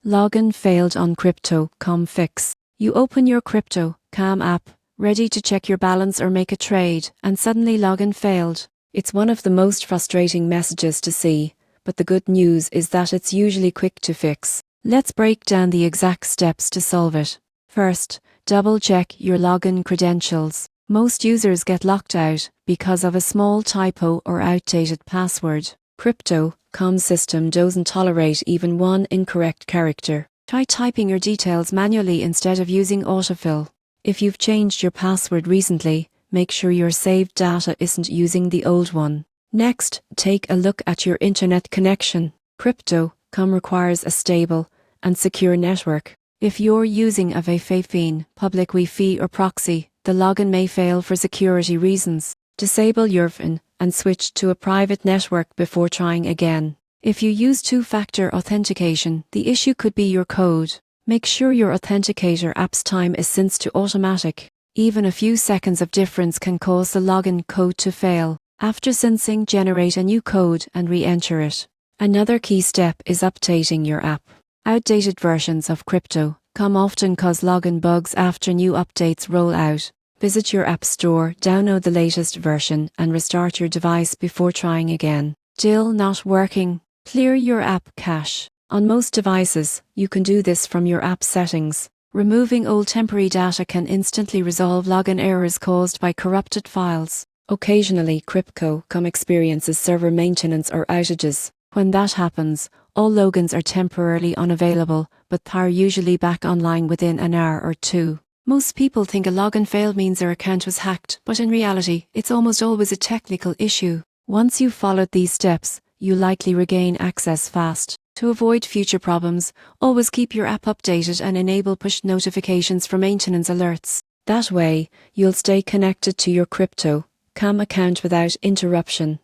Login failed on Cryptocom Fix. You open your Cryptocom app, ready to check your balance or make a trade, and suddenly login failed. It's one of the most frustrating messages to see, but the good news is that it's usually quick to fix. Let's break down the exact steps to solve it. First, double-check your login credentials. Most users get locked out because of a small typo or outdated password. Cryptocom system doesn't tolerate even one incorrect character. Try typing your details manually instead of using autofill. If you've changed your password recently, make sure your saved data isn't using the old one. Next, take a look at your internet connection. Cryptocom requires a stable and secure network. If you're using a VPN, public Wi-Fi or proxy, the login may fail for security reasons. Disable your VPN and switch to a private network before trying again. If you use two-factor authentication, the issue could be your code. Make sure your authenticator app's time is synced to automatic. Even a few seconds of difference can cause the login code to fail. After syncing, generate a new code and re-enter it. Another key step is updating your app. Outdated versions of Cryptocom often cause login bugs after new updates roll out. Visit your app store, download the latest version, and restart your device before trying again. Still not working? Clear your app cache. On most devices, you can do this from your app settings. Removing old temporary data can instantly resolve login errors caused by corrupted files. Occasionally, Cryptocom experiences server maintenance or outages. When that happens, all logins are temporarily unavailable, but are usually back online within an hour or two. Most people think a login fail means their account was hacked, but in reality, it's almost always a technical issue. Once you've followed these steps, you'll likely regain access fast. To avoid future problems, always keep your app updated and enable push notifications for maintenance alerts. That way, you'll stay connected to your Cryptocom account without interruption.